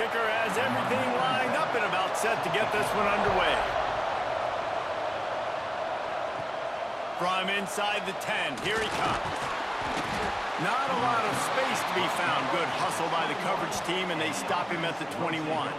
kicker has everything lined up and about set to get this one underway. From inside the 10, here he comes. Not a lot of space to be found. Good hustle by the coverage team, and they stop him at the 21.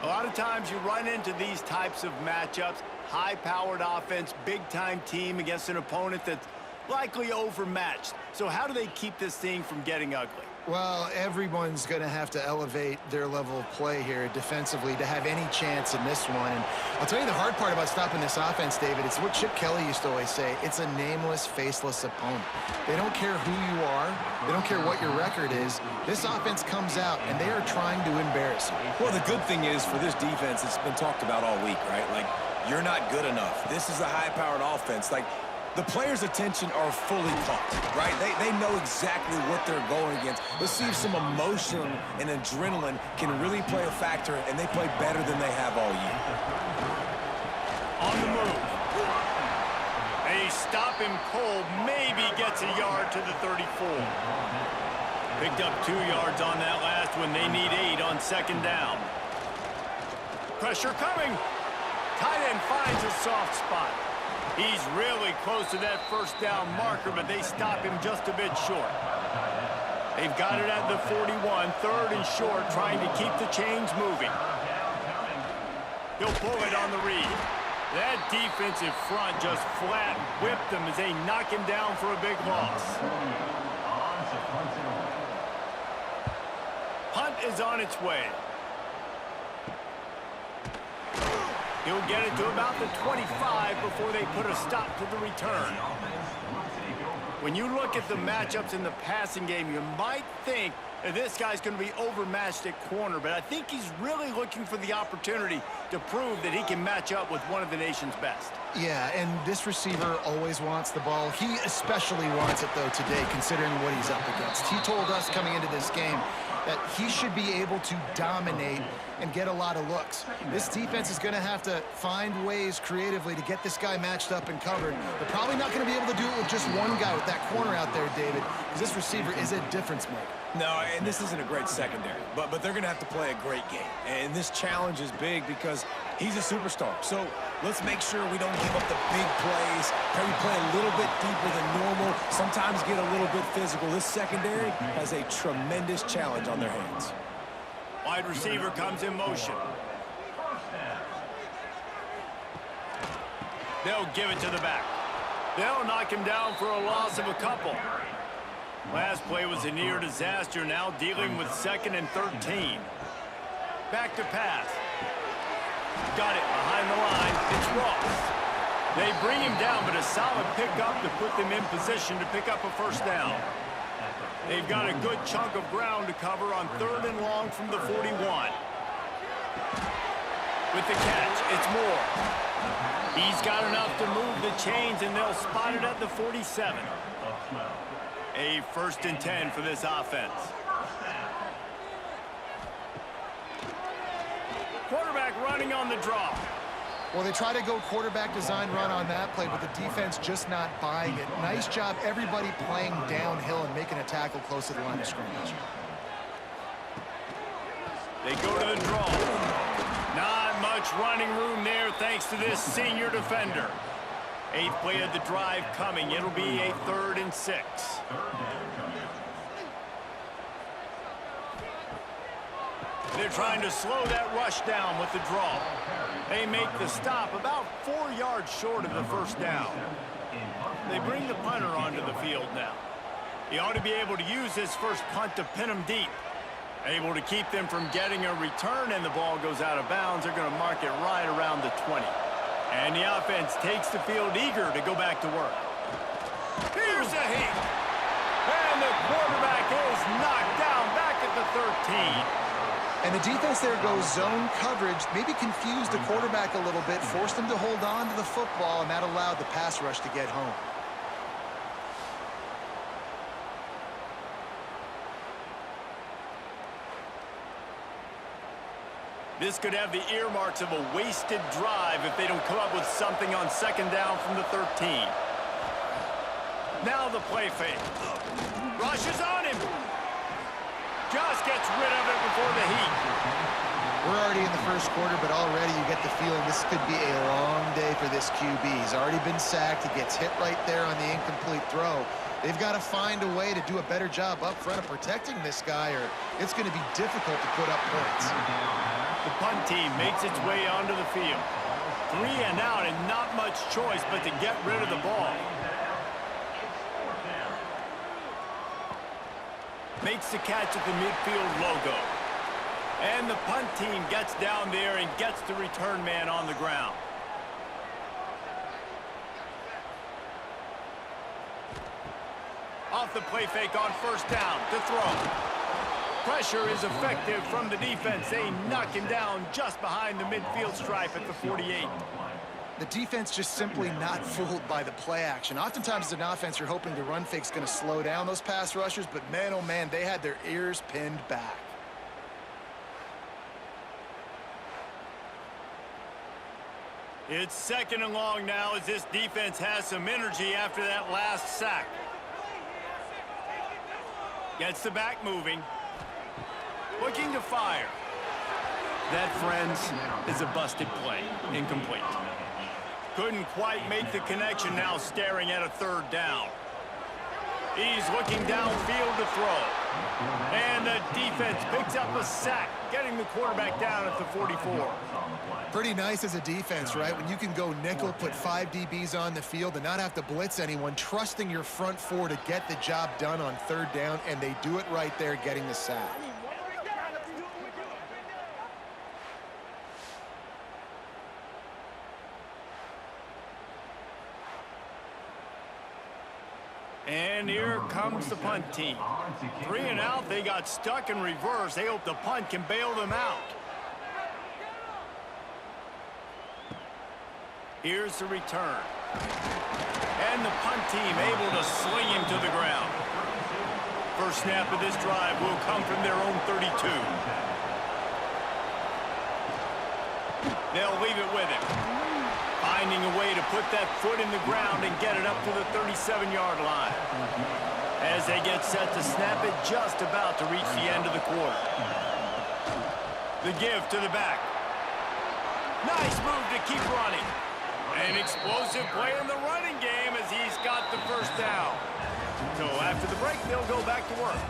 A lot of times you run into these types of matchups, high-powered offense, big-time team against an opponent that's likely overmatched. So how do they keep this thing from getting ugly? Well, everyone's going to have to elevate their level of play here defensively to have any chance in this one. And I'll tell you the hard part about stopping this offense, David, it's what Chip Kelly used to always say. It's a nameless, faceless opponent. They don't care who you are. They don't care what your record is. This offense comes out, and they are trying to embarrass you. Well, the good thing is for this defense, it's been talked about all week, right? Like, you're not good enough. This is a high-powered offense. Like, the players' attention are fully caught, right? They know exactly what they're going against. Let's see if some emotion and adrenaline can really play a factor, and they play better than they have all year. On the move. They stop him cold, maybe gets a yard to the 34. Picked up 2 yards on that last one. They need 8 on second down. Pressure coming. Tight end finds a soft spot. He's really close to that first down marker, but they stop him just a bit short. They've got it at the 41, 3rd and short, trying to keep the chains moving. He'll pull it on the read. That defensive front just flat whipped him as they knock him down for a big loss. Punt is on its way. He'll get it to about the 25 before they put a stop to the return. When you look at the matchups in the passing game, you might think that this guy's going to be overmatched at corner, but I think he's really looking for the opportunity to prove that he can match up with one of the nation's best. Yeah, and this receiver always wants the ball. He especially wants it, though, today, considering what he's up against. He told us coming into this game that he should be able to dominate and get a lot of looks. This defense is going to have to find ways creatively to get this guy matched up and covered. They're probably not going to be able to do it with just one guy with that corner out there, David, because this receiver is a difference maker. No, and this isn't a great secondary, but they're going to have to play a great game. And this challenge is big because he's a superstar. So let's make sure we don't give up the big plays. Maybe play a little bit deeper than normal, sometimes get a little bit physical. This secondary has a tremendous challenge on their hands. Wide receiver comes in motion. They'll give it to the back. They'll knock him down for a loss of a couple. Last play was a near disaster, now dealing with 2nd and 13. Back to pass. Got it behind the line. It's Ross. They bring him down, but a solid pickup to put them in position to pick up a first down. They've got a good chunk of ground to cover on 3rd and long from the 41. With the catch, it's Moore. He's got enough to move the chains, and they'll spot it at the 47. A 1st and 10 for this offense. Quarterback running on the draw. Well, they try to go quarterback design run on that play, but the defense just not buying it. Nice job, everybody playing downhill and making a tackle close to the line of scrimmage. They go to the draw. Not much running room there thanks to this senior defender. 8th play of the drive coming. It'll be a 3rd and 6. They're trying to slow that rush down with the draw. They make the stop about 4 yards short of the first down. They bring the punter onto the field now. He ought to be able to use his first punt to pin them deep. Able to keep them from getting a return, and the ball goes out of bounds. They're going to mark it right around the 20. And the offense takes the field eager to go back to work. Here's a hit. And the quarterback is knocked down back at the 13. And the defense there goes zone coverage, maybe confused the quarterback a little bit, forced him to hold on to the football, and that allowed the pass rush to get home. This could have the earmarks of a wasted drive if they don't come up with something on 2nd down from the 13. Now the play fake. Rush is on him. just gets rid of it before the heat. We're already in the first quarter, but already you get the feeling this could be a long day for this QB. He's already been sacked. He gets hit right there on the incomplete throw. They've got to find a way to do a better job up front of protecting this guy, or it's going to be difficult to put up points. The punt team makes its way onto the field. 3 and out, and not much choice but to get rid of the ball. Makes the catch at the midfield logo. And the punt team gets down there and gets the return man on the ground. Off the play fake on first down to throw. Pressure is effective from the defense. They knock him down just behind the midfield stripe at the 48. The defense just simply not fooled by the play action. Oftentimes as an offense, you're hoping the run fake's going to slow down those pass rushers, but man, oh man, they had their ears pinned back. It's second and long now as this defense has some energy after that last sack. Gets the back moving. Looking to fire. That, friends, is a busted play. Incomplete. Couldn't quite make the connection, now staring at a third down. He's looking downfield to throw. And the defense picks up a sack, getting the quarterback down at the 44. Pretty nice as a defense, right? When you can go nickel, put 5 DBs on the field and not have to blitz anyone, trusting your front 4 to get the job done on third down, and they do it right there, getting the sack. And here comes the punt team. 3 and out, they got stuck in reverse. They hope the punt can bail them out. Here's the return. And the punt team able to sling him to the ground. First snap of this drive will come from their own 32. They'll leave it with him. Finding a way to put that foot in the ground and get it up to the 37-yard line. As they get set to snap it, just about to reach the end of the quarter. The give to the back. Nice move to keep running. An explosive play in the running game as he's got the first down. So after the break, they'll go back to work.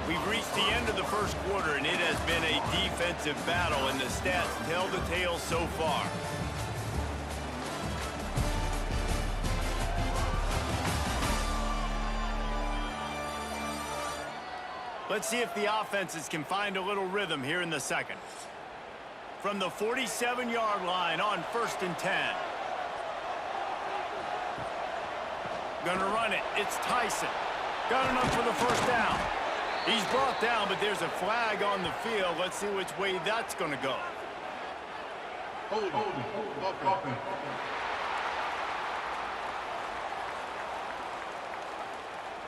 We've reached the end of the first quarter, and it has been a defensive battle, and the stats tell the tale so far. Let's see if the offenses can find a little rhythm here in the second. From the 47-yard line on 1st and 10. Gonna run it. It's Tyson. Got enough for the first down. He's brought down, but there's a flag on the field. Let's see which way that's gonna go. Hold.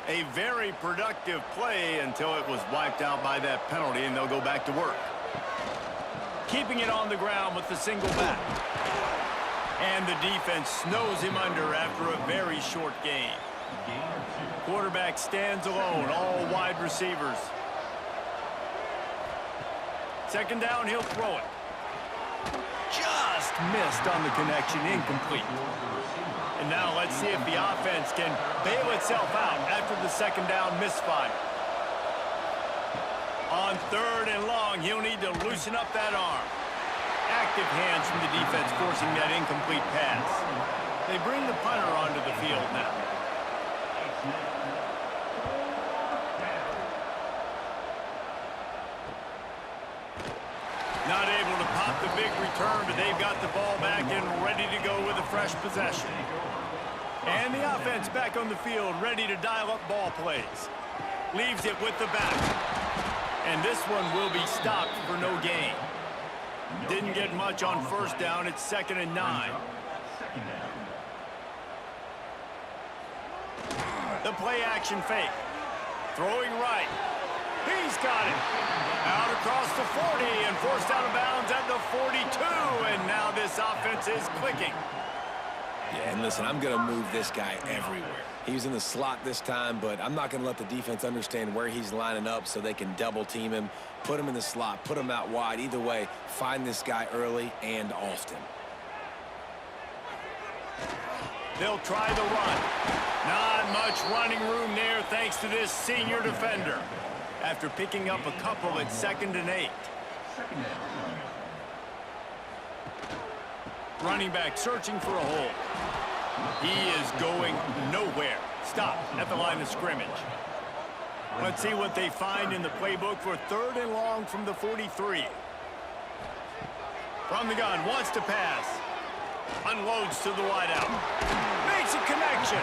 A very productive play until it was wiped out by that penalty, and they'll go back to work. Keeping it on the ground with the single back. And the defense snows him under after a very short gain. Quarterback stands alone, all wide receivers. Second down, he'll throw it. Just missed on the connection, incomplete. And now let's see if the offense can bail itself out after the second down misfire. On 3rd and long, he'll need to loosen up that arm. Active hands from the defense forcing that incomplete pass. They bring the punter onto the field now. Not able to pop the big return, but they've got the ball back and ready to go with a fresh possession. And the offense back on the field, ready to dial up ball plays. Leaves it with the back. And this one will be stopped for no gain. Didn't get much on first down. It's 2nd and 9. The play action fake. Throwing right. He's got it. Out across the 40 and forced out of bounds at the 42. And now this offense is clicking. Yeah, and listen, I'm going to move this guy everywhere. He was in the slot this time, but I'm not going to let the defense understand where he's lining up so they can double team him, put him in the slot, put him out wide. Either way, find this guy early and often. They'll try the run. Not much running room there thanks to this senior defender. After picking up a couple at 2nd and 8. Running back searching for a hole. He is going nowhere. Stop at the line of scrimmage. Let's see what they find in the playbook for 3rd and long from the 43. From the gun, wants to pass. Unloads to the wideout. Makes a connection.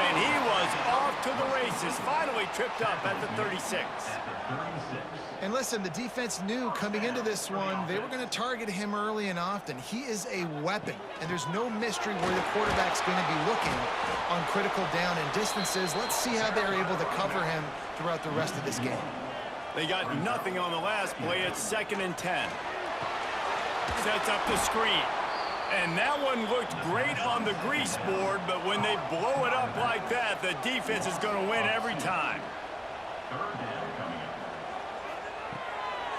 And he was off to the races. Finally tripped up at the 36. And listen, the defense knew coming into this one, they were going to target him early and often. He is a weapon, and there's no mystery where the quarterback's going to be looking on critical down and distances. Let's see how they're able to cover him throughout the rest of this game. They got nothing on the last play. It's 2nd and 10. Sets up the screen. And that one looked great on the grease board, but when they blow it up like that, the defense is going to win every time.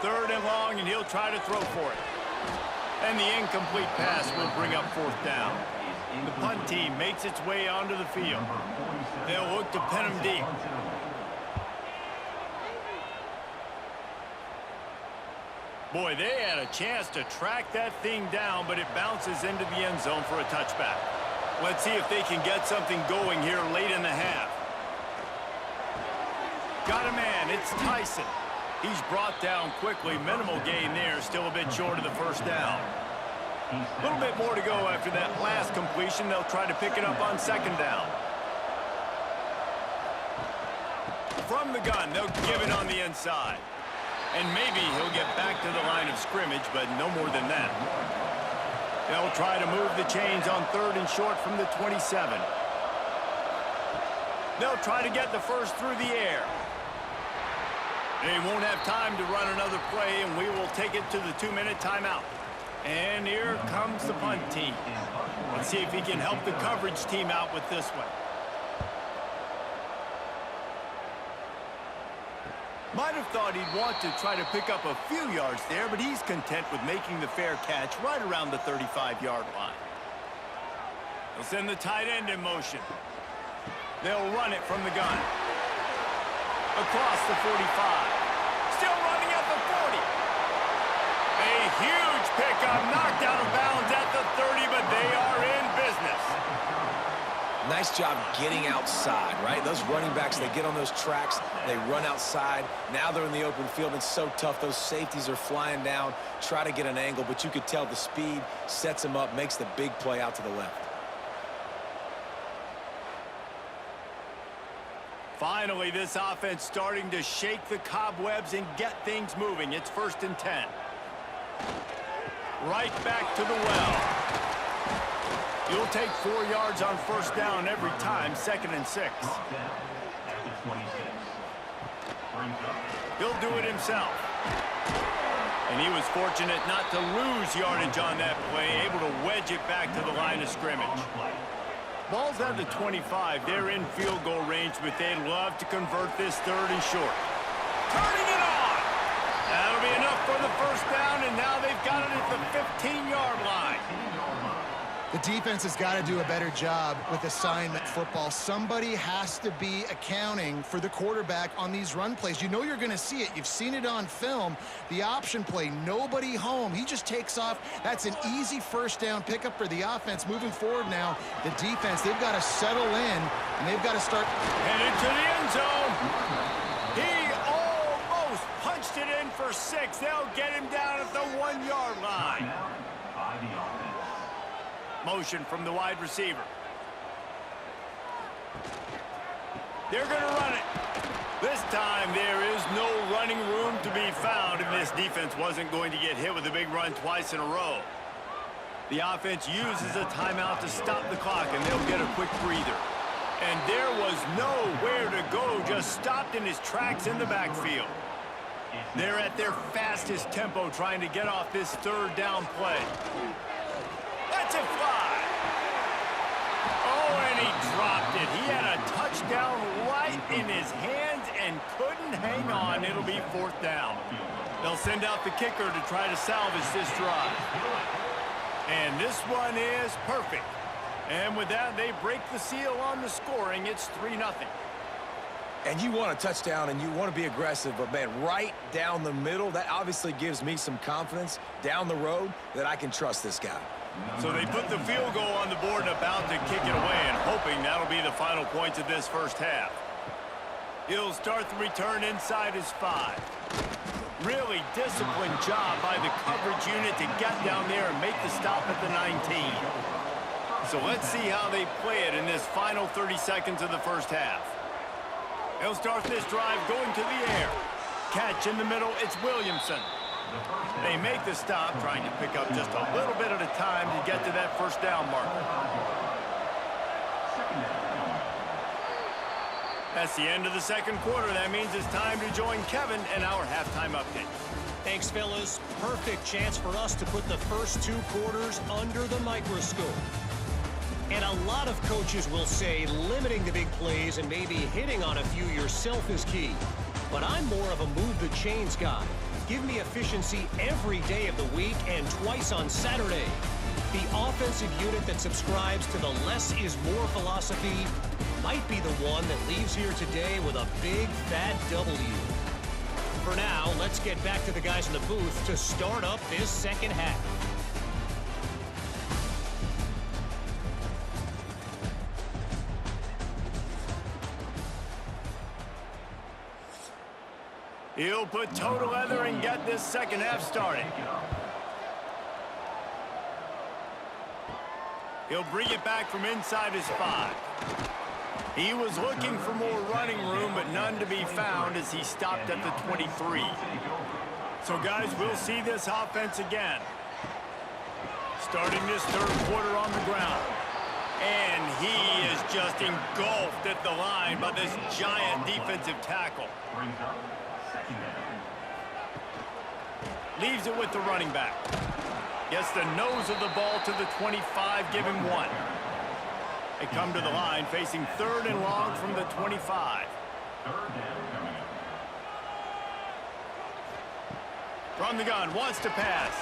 3rd and long, and he'll try to throw for it. And the incomplete pass will bring up 4th down. The punt team makes its way onto the field. They'll look to pin him deep. Boy, they had a chance to track that thing down, but it bounces into the end zone for a touchback. Let's see if they can get something going here late in the half. Got a man, it's Tyson. He's brought down quickly. Minimal gain there, still a bit short of the 1st down. A little bit more to go after that last completion. They'll try to pick it up on 2nd down. From the gun, they'll give it on the inside. And maybe he'll get back to the line of scrimmage, but no more than that. They'll try to move the chains on 3rd and short from the 27. They'll try to get the first through the air. They won't have time to run another play, and we will take it to the 2-minute timeout. And here comes the punt team. Let's see if he can help the coverage team out with this one. Might have thought he'd want to try to pick up a few yards there, but he's content with making the fair catch right around the 35-yard line. They'll send the tight end in motion. They'll run it from the gun. Across the 45. Still running at the 40. A huge pickup, knocked out of bounds at the 30, but they are in business. Nice job getting outside, right? Those running backs, they get on those tracks, they run outside. Now they're in the open field. It's so tough. Those safeties are flying down, try to get an angle, but you could tell the speed sets them up, makes the big play out to the left. Finally, this offense starting to shake the cobwebs and get things moving. It's 1st and 10. Right back to the well. You'll take 4 yards on 1st down every time, 2nd and 6. He'll do it himself. And he was fortunate not to lose yardage on that play, able to wedge it back to the line of scrimmage. Ball's at the 25. They're in field goal range, but they'd love to convert this 3rd and short. Turning it on! That'll be enough for the 1st down, and now they've got it at the 15-yard line. The defense has got to do a better job with assignment football. Somebody has to be accounting for the quarterback on these run plays. You know you're going to see it. You've seen it on film. The option play, nobody home. He just takes off. That's an easy 1st down pickup for the offense. Moving forward now, the defense, they've got to settle in, and they've got to start. Headed to the end zone. He almost punched it in for 6. They'll get him down at the 1-yard line. Motion from the wide receiver. They're going to run it. This time there is no running room to be found, and this defense wasn't going to get hit with a big run twice in a row. The offense uses a timeout to stop the clock, and they'll get a quick breather. And there was nowhere to go, just stopped in his tracks in the backfield. They're at their fastest tempo trying to get off this 3rd down play. Let's it fly. he dropped it. He had a touchdown right in his hands and couldn't hang on. It'll be 4th down. They'll send out the kicker to try to salvage this drive. And this one is perfect. And with that, they break the seal on the scoring. It's 3-0. And you want a touchdown and you want to be aggressive, but, man, right down the middle, that obviously gives me some confidence down the road that I can trust this guy. So they put the field goal on the board and about to kick it away, and hoping that'll be the final points of this first half. He'll start the return inside his 5. Really disciplined job by the coverage unit to get down there and make the stop at the 19. So let's see how they play it in this final 30 seconds of the first half. He'll start this drive going to the air. Catch in the middle, it's Williamson. They make the stop, trying to pick up just a little bit at a time to get to that first down marker. That's the end of the second quarter. That means it's time to join Kevin and our halftime update. Thanks, fellas. Perfect chance for us to put the first 2 quarters under the microscope. And a lot of coaches will say limiting the big plays and maybe hitting on a few yourself is key. But I'm more of a move the chains guy. Give me efficiency every day of the week and twice on Saturday. The offensive unit that subscribes to the less is more philosophy might be the one that leaves here today with a big fat W. For now, let's get back to the guys in the booth to start up this second half. He'll put toe to leather and get this second half started. He'll bring it back from inside his 5. He was looking for more running room, but none to be found as he stopped at the 23. So, guys, we'll see this offense again. Starting this third quarter on the ground. And he is just engulfed at the line by this giant defensive tackle. Leaves it with the running back. Gets the nose of the ball to the 25, give him 1. They come to the line facing 3rd and long from the 25. From the gun, wants to pass.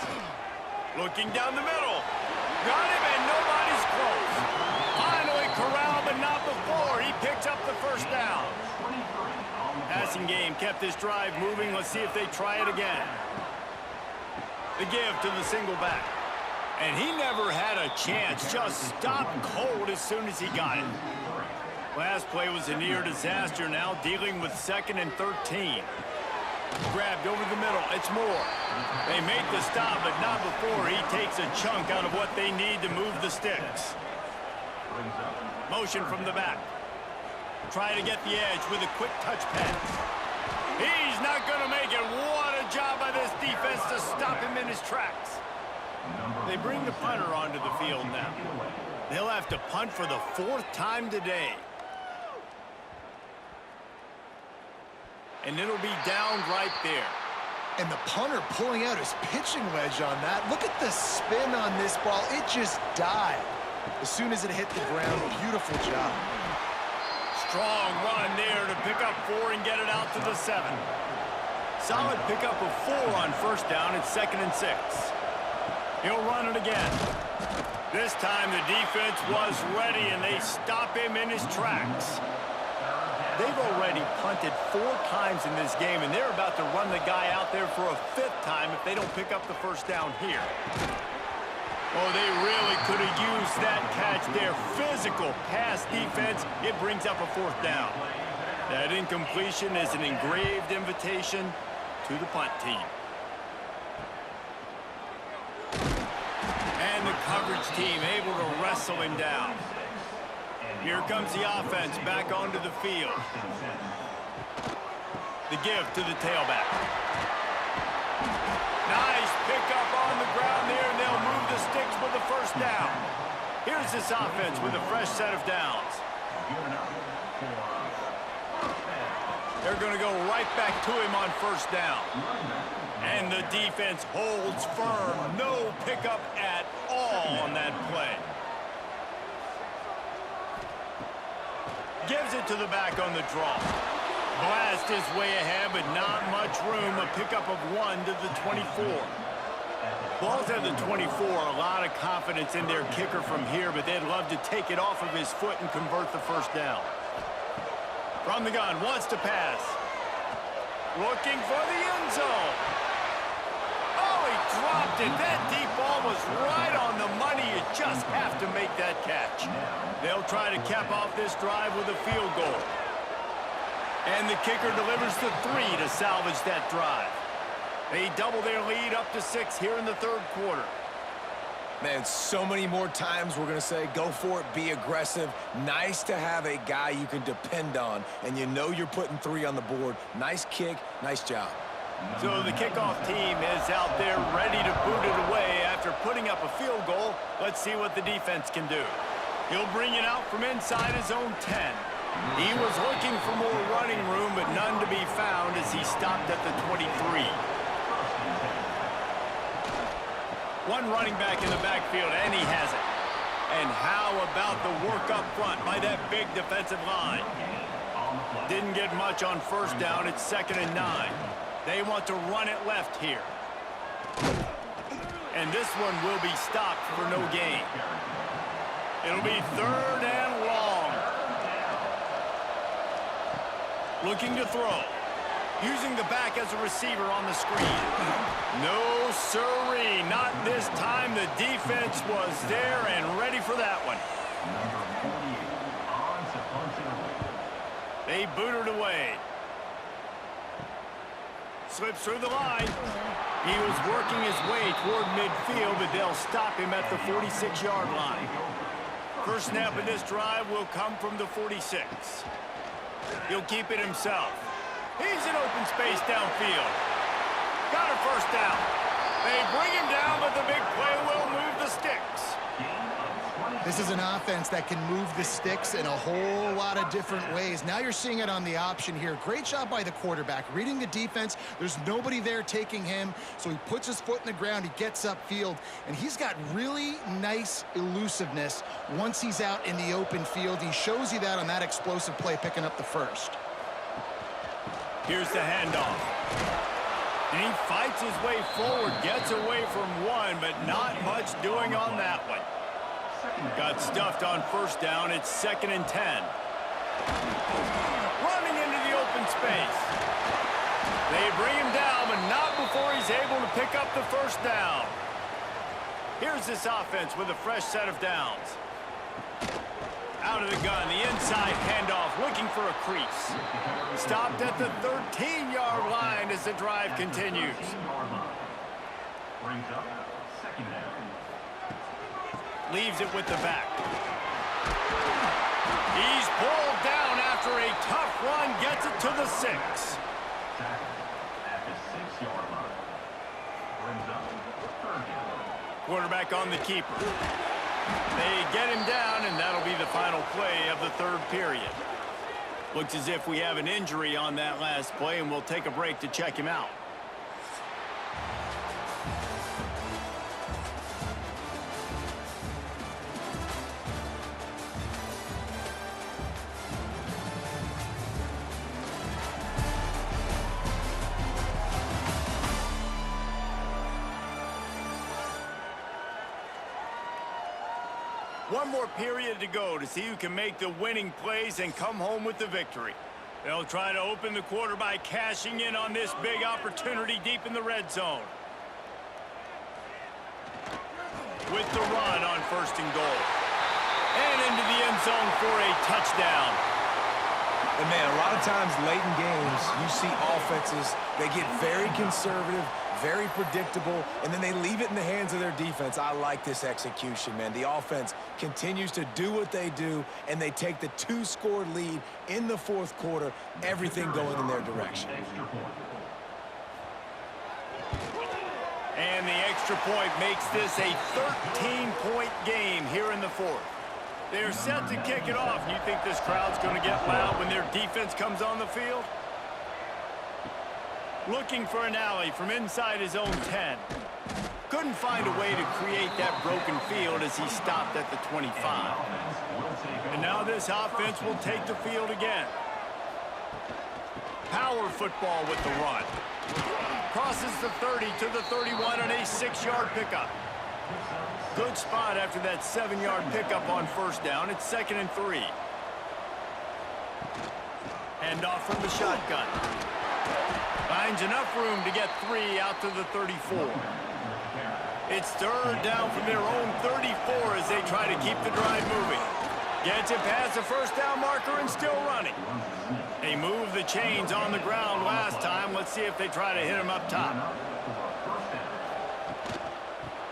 Looking down the middle. Got him and nobody's close. Finally corralled, but not before. He picks up the first down. Passing game kept this drive moving. Let's see if they try it again. The give to the single back. And he never had a chance. Just stopped cold as soon as he got it. Last play was a near disaster. Now dealing with 2nd and 13. Grabbed over the middle. It's Moore. They make the stop, but not before he takes a chunk out of what they need to move the sticks. Motion from the back. Try to get the edge with a quick touch pass. He's not going to make it. What a job by this defense to stop him in his tracks. They bring the punter onto the field now. They'll have to punt for the 4th time today. And it'll be down right there. And the punter pulling out his pitching wedge on that. Look at the spin on this ball. It just died as soon as it hit the ground. Beautiful job. Strong run there to pick up 4 and get it out to the 7. Solid pickup of 4 on first down. It's 2nd and 6. He'll run it again. This time the defense was ready and they stop him in his tracks. They've already punted 4 times in this game, and they're about to run the guy out there for a 5th time if they don't pick up the first down here. Oh, they really could have used that catch there. Physical pass defense. It brings up a 4th down. That incompletion is an engraved invitation to the punt team. And the coverage team able to wrestle him down. Here comes the offense back onto the field. The give to the tailback. Nice pickup on the ground there, and they'll move the sticks with the first down. Here's this offense with a fresh set of downs. They're going to go right back to him on first down. And the defense holds firm. No pickup at all on that play. gives it to the back on the draw. Blast is way ahead, but not much room. A pickup of 1 to the 24. Ball's at the 24. A lot of confidence in their kicker from here, but they'd love to take it off of his foot and convert the first down. From the gun, wants to pass. Looking for the end zone. Oh, he dropped it. That deep ball was right on the money. You just have to make that catch. They'll try to cap off this drive with a field goal. And the kicker delivers the 3 to salvage that drive. They double their lead up to 6 here in the third quarter. Man, so many more times we're going to say, go for it, be aggressive. Nice to have a guy you can depend on, and you know you're putting 3 on the board. Nice kick, nice job. So the kickoff team is out there ready to boot it away after putting up a field goal. Let's see what the defense can do. He'll bring it out from inside his own 10. He was looking for more running room, but none to be found as he stopped at the 23. One running back in the backfield, and he has it. And how about the work up front by that big defensive line? Didn't get much on first down. It's 2nd and 9. They want to run it left here. And this one will be stopped for no gain. It'll be 3rd and long. Looking to throw. Using the back as a receiver on the screen. No siree, not this time. The defense was there and ready for that one. They booted away. Slips through the line. He was working his way toward midfield, but they'll stop him at the 46-yard line. First snap of this drive will come from the 46. He'll keep it himself. He's in open space downfield. Got a first down. They bring him down, but the big play will move the sticks. This is an offense that can move the sticks in a whole lot of different ways. Now you're seeing it on the option here. Great job by the quarterback. Reading the defense, there's nobody there taking him, so he puts his foot in the ground, he gets upfield, and he's got really nice elusiveness once he's out in the open field. He shows you that on that explosive play, picking up the first. Here's the handoff. And he fights his way forward, gets away from one, but not much doing on that one. Got stuffed on first down. It's 2nd and 10. Running into the open space. They bring him down, but not before he's able to pick up the first down. Here's this offense with a fresh set of downs. Out of the gun, the inside handoff, looking for a crease. Stopped at the 13-yard line as the drive continues. Leaves it with the back. He's pulled down after a tough run, gets it to the 6. Quarterback on the keeper. They get him down, and that'll be the final play of the third period. Looks as if we have an injury on that last play, and we'll take a break to check him out. One more period to go to see who can make the winning plays and come home with the victory. They'll try to open the quarter by cashing in on this big opportunity deep in the red zone. With the run on 1st and goal. And into the end zone for a touchdown. And man, a lot of times late in games, you see offenses, they get very conservative, very predictable, and then they leave it in the hands of their defense. I like this execution, man. The offense continues to do what they do, and they take the 2-score lead in the 4th quarter, everything going in their direction. And the extra point makes this a 13-point game here in the 4th. They're set to kick it off. You think this crowd's going to get loud when their defense comes on the field? Looking for an alley from inside his own 10. Couldn't find a way to create that broken field as he stopped at the 25. And now this offense will take the field again. Power football with the run. Crosses the 30 to the 31 on a 6-yard pickup. Good spot after that 7-yard pickup on first down. It's 2nd and 3. Hand off from the shotgun. Finds enough room to get 3 out to the 34. It's 3rd down from their own 34 as they try to keep the drive moving. Gets it past the first down marker and still running. They moved the chains on the ground last time. Let's see if they try to hit him up top.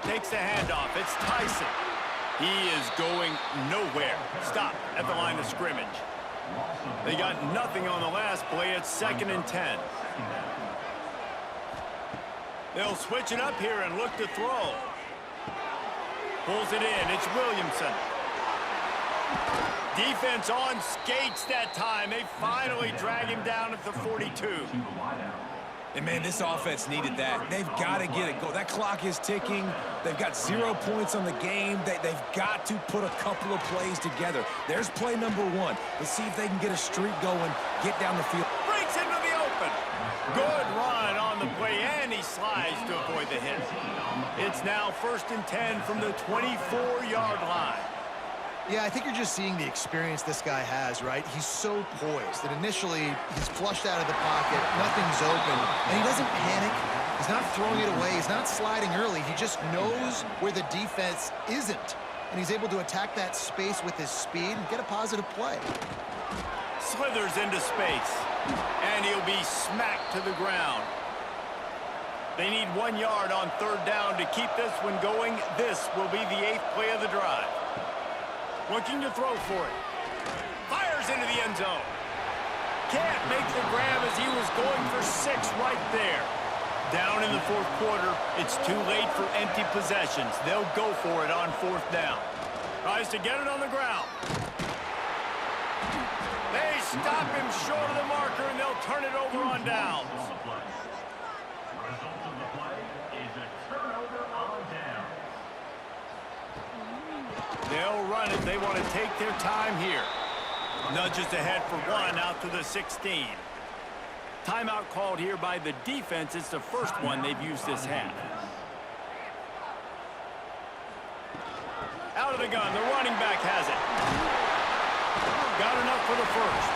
Takes the handoff. It's Tyson. He is going nowhere. Stop at the line of scrimmage. They got nothing on the last play. It's 2nd and 10. They'll switch it up here and look to throw. Pulls it in. It's Williamson. Defense on skates that time. They finally drag him down at the 42. And, man, this offense needed that. They've got to get it going. That clock is ticking. They've got 0 points on the game. They've got to put a couple of plays together. There's play number 1. Let's see if they can get a streak going, get down the field. Breaks into the open. Good run on the play, and he slides to avoid the hit. It's now 1st and 10 from the 24-yard line. Yeah, I think you're just seeing the experience this guy has, right? He's so poised that initially he's flushed out of the pocket, nothing's open, and he doesn't panic. He's not throwing it away. He's not sliding early. He just knows where the defense isn't, and he's able to attack that space with his speed and get a positive play. Slithers into space, and he'll be smacked to the ground. They need 1 yard on 3rd down to keep this one going. This will be the 8th play of the drive. Looking to throw for it. Fires into the end zone. Can't make the grab as he was going for 6 right there. Down in the 4th quarter, it's too late for empty possessions. They'll go for it on 4th down. Tries to get it on the ground. They stop him short of the marker, and they'll turn it over on downs. They'll run it. They want to take their time here. Nudges ahead for 1 out to the 16. Timeout called here by the defense. It's the first one they've used this half. Out of the gun. The running back has it. Got enough for the first.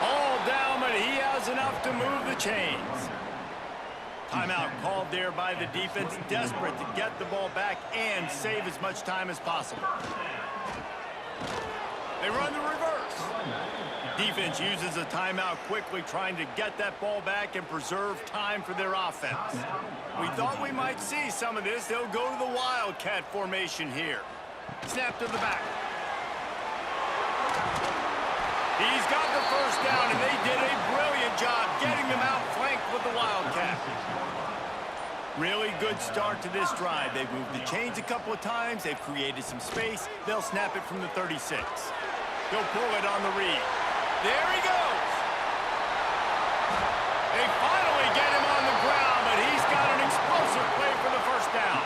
All down, but he has enough to move the chains. Timeout called there by the defense, desperate to get the ball back and save as much time as possible. They run the reverse. Defense uses a timeout quickly, trying to get that ball back and preserve time for their offense. We thought we might see some of this. They'll go to the Wildcat formation here. Snap to the back. He's got the first down, and they did a brilliant job getting them outflanked with the Wildcat. Really good start to this drive. They've moved the chains a couple of times. They've created some space. They'll snap it from the 36. They'll pull it on the read. There he goes. They finally get him on the ground, but he's got an explosive play for the first down.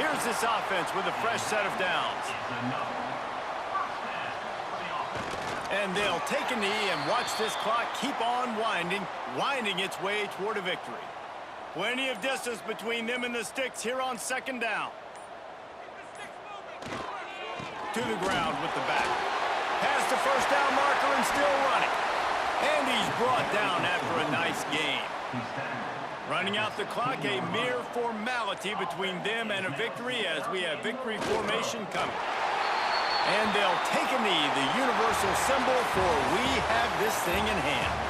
Here's this offense with a fresh set of downs. And they'll take a knee and watch this clock keep on winding its way toward a victory. Plenty of distance between them and the sticks here on 2nd down. To the ground with the back. Past the first down marker and still running. And he's brought down after a nice gain. Running out the clock, a mere formality between them and a victory as we have victory formation coming. And they'll take a knee, the universal symbol for we have this thing in hand.